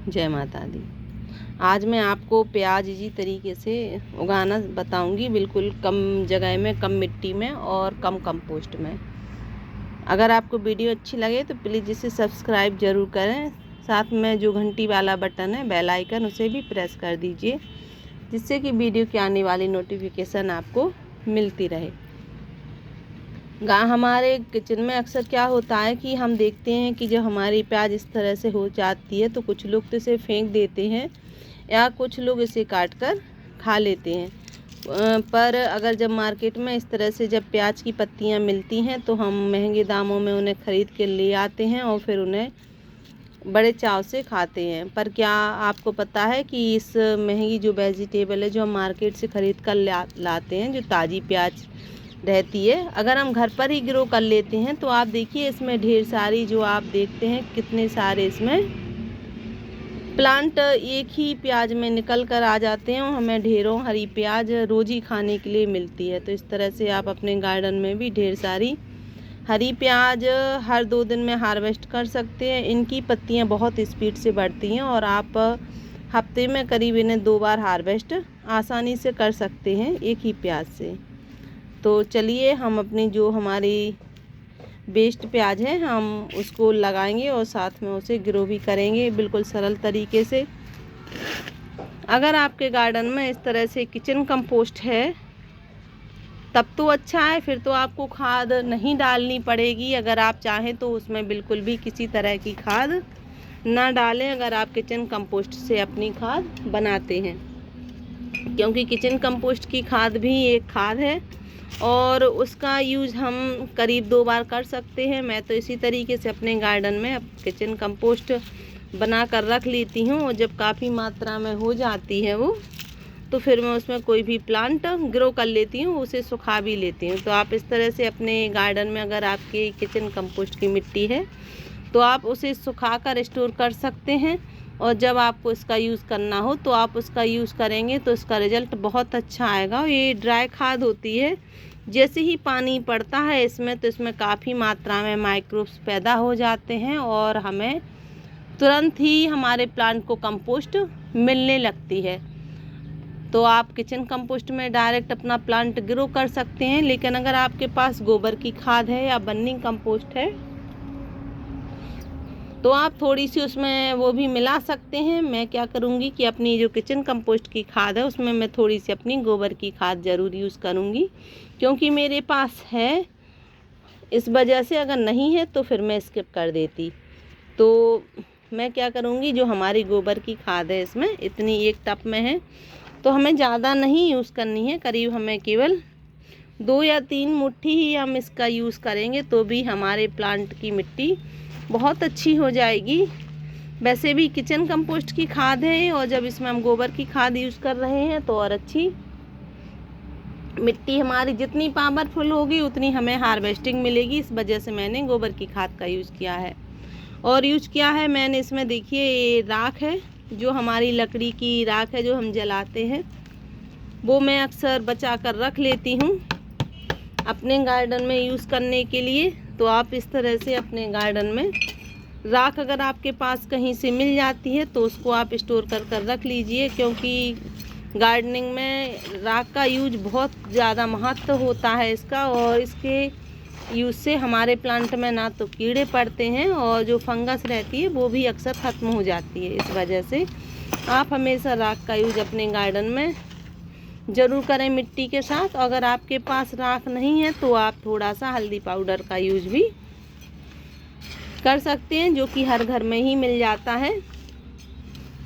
जय माता दी। आज मैं आपको प्याज इजी तरीके से उगाना बताऊंगी, बिल्कुल कम जगह में, कम मिट्टी में और कम कंपोस्ट में। अगर आपको वीडियो अच्छी लगे तो प्लीज़ इसे सब्सक्राइब ज़रूर करें। साथ में जो घंटी वाला बटन है, बेल आइकन, उसे भी प्रेस कर दीजिए, जिससे कि वीडियो की आने वाली नोटिफिकेशन आपको मिलती रहे। हमारे किचन में अक्सर क्या होता है कि हम देखते हैं कि जब हमारी प्याज इस तरह से हो जाती है तो कुछ लोग तो इसे फेंक देते हैं या कुछ लोग इसे काट कर खा लेते हैं। पर अगर जब मार्केट में इस तरह से जब प्याज की पत्तियां मिलती हैं तो हम महंगे दामों में उन्हें ख़रीद के ले आते हैं और फिर उन्हें बड़े चाव से खाते हैं। पर क्या आपको पता है कि इस महंगी जो वेजिटेबल है, जो हम मार्केट से ख़रीद कर लाते हैं, जो ताज़ी प्याज रहती है, अगर हम घर पर ही ग्रो कर लेते हैं तो आप देखिए इसमें ढेर सारी, जो आप देखते हैं कितने सारे इसमें प्लांट एक ही प्याज में निकल कर आ जाते हैं और हमें ढेरों हरी प्याज रोज़ ही खाने के लिए मिलती है। तो इस तरह से आप अपने गार्डन में भी ढेर सारी हरी प्याज हर 2 दिन में हार्वेस्ट कर सकते हैं। इनकी पत्तियां बहुत स्पीड से बढ़ती हैं और आप हफ्ते में करीब इन्हें 2 बार हार्वेस्ट आसानी से कर सकते हैं एक ही प्याज से। तो चलिए हम अपनी जो हमारी वेस्ट प्याज है हम उसको लगाएंगे और साथ में उसे ग्रो भी करेंगे बिल्कुल सरल तरीके से। अगर आपके गार्डन में इस तरह से किचन कंपोस्ट है तब तो अच्छा है, फिर तो आपको खाद नहीं डालनी पड़ेगी। अगर आप चाहें तो उसमें बिल्कुल भी किसी तरह की खाद ना डालें अगर आप किचन कंपोस्ट से अपनी खाद बनाते हैं, क्योंकि किचन कंपोस्ट की खाद भी एक खाद है और उसका यूज़ हम करीब 2 बार कर सकते हैं। मैं तो इसी तरीके से अपने गार्डन में किचन कंपोस्ट बना कर रख लेती हूँ और जब काफ़ी मात्रा में हो जाती है वो, तो फिर मैं उसमें कोई भी प्लांट ग्रो कर लेती हूँ, उसे सुखा भी लेती हूँ। तो आप इस तरह से अपने गार्डन में अगर आपके किचन कंपोस्ट की मिट्टी है तो आप उसे सुखा कर स्टोर कर सकते हैं और जब आपको इसका यूज़ करना हो तो आप उसका यूज़ करेंगे तो इसका रिज़ल्ट बहुत अच्छा आएगा। ये ड्राई खाद होती है, जैसे ही पानी पड़ता है इसमें तो इसमें काफ़ी मात्रा में माइक्रोब्स पैदा हो जाते हैं और हमें तुरंत ही हमारे प्लांट को कंपोस्ट मिलने लगती है। तो आप किचन कंपोस्ट में डायरेक्ट अपना प्लांट ग्रो कर सकते हैं, लेकिन अगर आपके पास गोबर की खाद है या बर्निंग कंपोस्ट है तो आप थोड़ी सी उसमें वो भी मिला सकते हैं। मैं क्या करूँगी कि अपनी जो किचन कंपोस्ट की खाद है उसमें मैं थोड़ी सी अपनी गोबर की खाद ज़रूर यूज़ करूँगी, क्योंकि मेरे पास है, इस वजह से। अगर नहीं है तो फिर मैं स्किप कर देती। तो मैं क्या करूँगी, जो हमारी गोबर की खाद है इसमें इतनी एक टब में है तो हमें ज़्यादा नहीं यूज़ करनी है, करीब हमें केवल 2 या 3 मुट्ठी ही हम इसका यूज़ करेंगे तो भी हमारे प्लांट की मिट्टी बहुत अच्छी हो जाएगी। वैसे भी किचन कंपोस्ट की खाद है और जब इसमें हम गोबर की खाद यूज़ कर रहे हैं तो और अच्छी मिट्टी हमारी जितनी पावरफुल होगी उतनी हमें हार्वेस्टिंग मिलेगी। इस वजह से मैंने गोबर की खाद का यूज़ किया है। और यूज़ किया है मैंने इसमें, देखिए ये राख है, जो हमारी लकड़ी की राख है जो हम जलाते हैं, वो मैं अक्सर बचा कर रख लेती हूँ अपने गार्डन में यूज़ करने के लिए। तो आप इस तरह से अपने गार्डन में राख अगर आपके पास कहीं से मिल जाती है तो उसको आप स्टोर कर रख लीजिए, क्योंकि गार्डनिंग में राख का यूज बहुत ज़्यादा महत्व होता है इसका। और इसके यूज़ से हमारे प्लांट में ना तो कीड़े पड़ते हैं और जो फंगस रहती है वो भी अक्सर ख़त्म हो जाती है। इस वजह से आप हमेशा राख का यूज अपने गार्डन में ज़रूर करें मिट्टी के साथ। अगर आपके पास राख नहीं है तो आप थोड़ा सा हल्दी पाउडर का यूज भी कर सकते हैं, जो कि हर घर में ही मिल जाता है।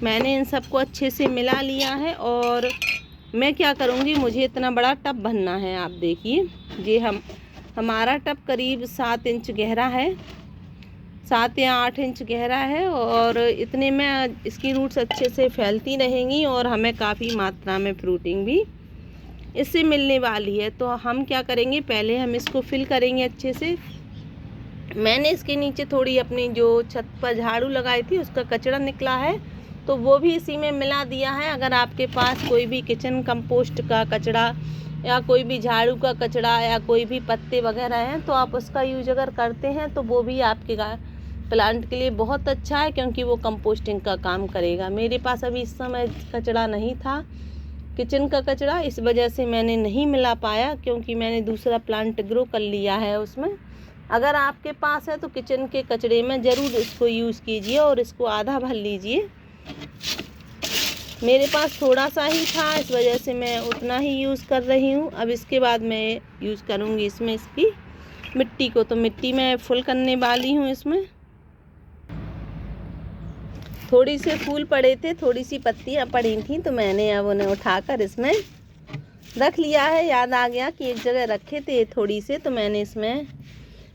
मैंने इन सबको अच्छे से मिला लिया है और मैं क्या करूँगी, मुझे इतना बड़ा टब भरना है। आप देखिए ये हमारा टब करीब 7 इंच गहरा है, 7 या 8 इंच गहरा है और इतने में इसकी रूट्स अच्छे से फैलती रहेंगी और हमें काफ़ी मात्रा में फ्रूटिंग भी इससे मिलने वाली है। तो हम क्या करेंगे, पहले हम इसको फिल करेंगे अच्छे से। मैंने इसके नीचे थोड़ी अपनी जो छत पर झाड़ू लगाई थी उसका कचरा निकला है तो वो भी इसी में मिला दिया है। अगर आपके पास कोई भी किचन कंपोस्ट का कचरा या कोई भी झाड़ू का कचरा या कोई भी पत्ते वगैरह हैं तो आप उसका यूज अगर करते हैं तो वो भी आपके प्लांट के लिए बहुत अच्छा है, क्योंकि वो कंपोस्टिंग का काम करेगा। मेरे पास अभी इस समय कचरा नहीं था, किचन का कचरा, इस वजह से मैंने नहीं मिला पाया, क्योंकि मैंने दूसरा प्लांट ग्रो कर लिया है उसमें। अगर आपके पास है तो किचन के कचरे में ज़रूर इसको यूज़ कीजिए और इसको आधा भर लीजिए। मेरे पास थोड़ा सा ही था, इस वजह से मैं उतना ही यूज़ कर रही हूँ। अब इसके बाद मैं यूज़ करूँगी इसमें इसकी मिट्टी को। तो मिट्टी मैं फुल करने वाली हूँ इसमें। थोड़ी से फूल पड़े थे, थोड़ी सी पत्तियाँ पड़ी थी, तो मैंने अब उन्हें उठाकर इसमें रख लिया है। याद आ गया कि एक जगह रखे थे थोड़ी से, तो मैंने इसमें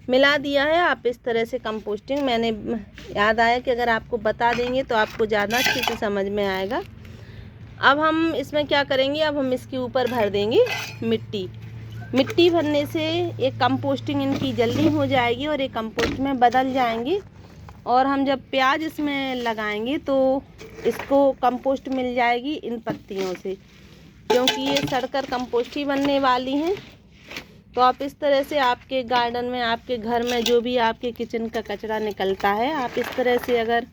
मिला दिया है। आप इस तरह से कंपोस्टिंग, मैंने याद आया कि अगर आपको बता देंगे तो आपको ज़्यादा अच्छे से समझ में आएगा। अब हम इसमें क्या करेंगे, अब हम इसके ऊपर भर देंगे मिट्टी। मिट्टी भरने से एक कंपोस्टिंग इनकी जल्दी हो जाएगी और एक कंपोस्ट में बदल जाएंगे। और हम जब प्याज इसमें लगाएंगे तो इसको कंपोस्ट मिल जाएगी इन पत्तियों से, क्योंकि ये सड़कर कंपोस्ट ही बनने वाली हैं। तो आप इस तरह से आपके गार्डन में, आपके घर में जो भी आपके किचन का कचरा निकलता है, आप इस तरह से अगर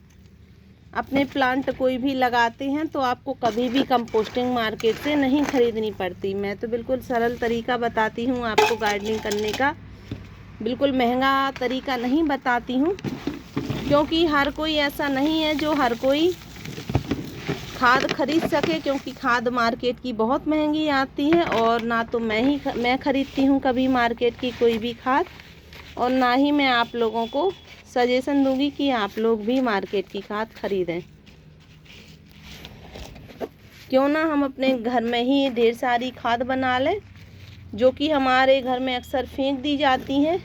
अपने प्लांट कोई भी लगाते हैं तो आपको कभी भी कंपोस्टिंग मार्केट से नहीं खरीदनी पड़ती। मैं तो बिल्कुल सरल तरीका बताती हूँ आपको गार्डनिंग करने का, बिल्कुल महंगा तरीका नहीं बताती हूँ, क्योंकि हर कोई ऐसा नहीं है जो हर कोई खाद खरीद सके, क्योंकि खाद मार्केट की बहुत महंगी आती है। और ना तो मैं खरीदती हूँ कभी मार्केट की कोई भी खाद, और ना ही मैं आप लोगों को सजेशन दूंगी कि आप लोग भी मार्केट की खाद खरीदें। क्यों ना हम अपने घर में ही ढेर सारी खाद बना लें, जो कि हमारे घर में अक्सर फेंक दी जाती हैं।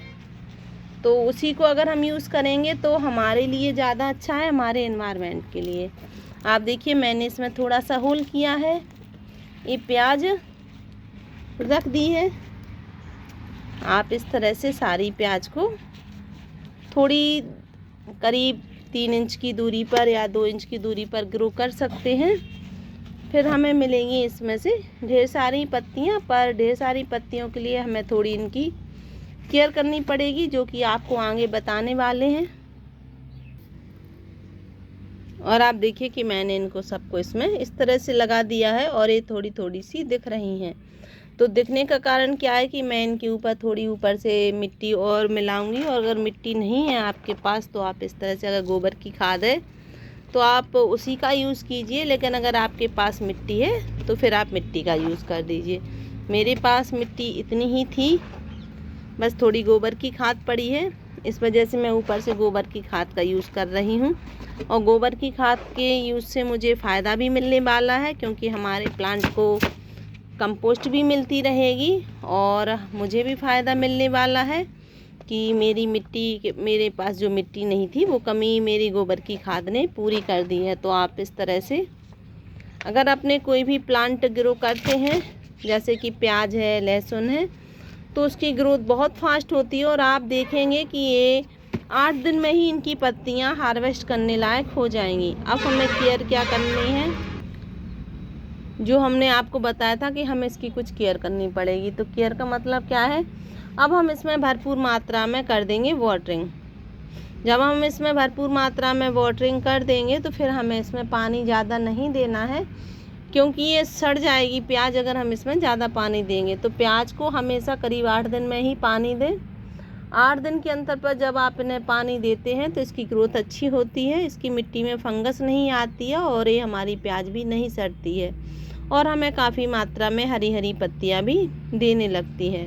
तो उसी को अगर हम यूज़ करेंगे तो हमारे लिए ज़्यादा अच्छा है, हमारे एनवायरनमेंट के लिए। आप देखिए मैंने इसमें थोड़ा सा होल किया है, ये प्याज रख दी है। आप इस तरह से सारी प्याज को थोड़ी करीब 3 इंच की दूरी पर या 2 इंच की दूरी पर ग्रो कर सकते हैं। फिर हमें मिलेंगी इसमें से ढेर सारी पत्तियां, पर ढेर सारी पत्तियों के लिए हमें थोड़ी इनकी केयर करनी पड़ेगी, जो कि आपको आगे बताने वाले हैं। और आप देखिए कि मैंने इनको सबको इसमें इस तरह से लगा दिया है, और ये थोड़ी थोड़ी सी दिख रही हैं। तो दिखने का कारण क्या है कि मैं इनके ऊपर थोड़ी ऊपर से मिट्टी और मिलाऊंगी। और अगर मिट्टी नहीं है आपके पास तो आप इस तरह से, अगर गोबर की खाद है तो आप उसी का यूज़ कीजिए, लेकिन अगर आपके पास मिट्टी है तो फिर आप मिट्टी का यूज़ कर दीजिए। मेरे पास मिट्टी इतनी ही थी, बस थोड़ी गोबर की खाद पड़ी है, इस वजह से मैं ऊपर से गोबर की खाद का यूज़ कर रही हूँ। और गोबर की खाद के यूज़ से मुझे फ़ायदा भी मिलने वाला है, क्योंकि हमारे प्लांट को कंपोस्ट भी मिलती रहेगी, और मुझे भी फ़ायदा मिलने वाला है कि मेरे पास जो मिट्टी नहीं थी वो कमी मेरी गोबर की खाद ने पूरी कर दी है। तो आप इस तरह से अगर अपने कोई भी प्लांट ग्रो करते हैं, जैसे कि प्याज है, लहसुन है, तो उसकी ग्रोथ बहुत फास्ट होती है। और आप देखेंगे कि ये 8 दिन में ही इनकी पत्तियां हार्वेस्ट करने लायक हो जाएंगी। अब हमें केयर क्या करनी है, जो हमने आपको बताया था कि हमें इसकी कुछ केयर करनी पड़ेगी। तो केयर का मतलब क्या है, अब हम इसमें भरपूर मात्रा में कर देंगे वाटरिंग। जब हम इसमें भरपूर मात्रा में वाटरिंग कर देंगे तो फिर हमें इसमें पानी ज़्यादा नहीं देना है, क्योंकि ये सड़ जाएगी प्याज अगर हम इसमें ज़्यादा पानी देंगे। तो प्याज को हमेशा करीब 8 दिन में ही पानी दें। 8 दिन के अंतर पर जब आप इन्हें पानी देते हैं तो इसकी ग्रोथ अच्छी होती है, इसकी मिट्टी में फंगस नहीं आती है, और ये हमारी प्याज भी नहीं सड़ती है, और हमें काफ़ी मात्रा में हरी हरी पत्तियाँ भी देने लगती है।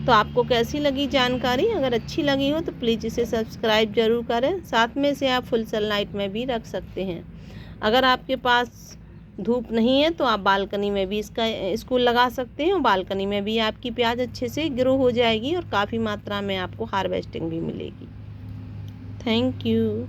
तो आपको कैसी लगी जानकारी, अगर अच्छी लगी हो तो प्लीज़ इसे सब्सक्राइब ज़रूर करें। साथ में से आप फुल सनलाइट में भी रख सकते हैं। अगर आपके पास धूप नहीं है तो आप बालकनी में भी इसको लगा सकते हैं, और बालकनी में भी आपकी प्याज अच्छे से ग्रो हो जाएगी और काफ़ी मात्रा में आपको हार्वेस्टिंग भी मिलेगी। Thank you.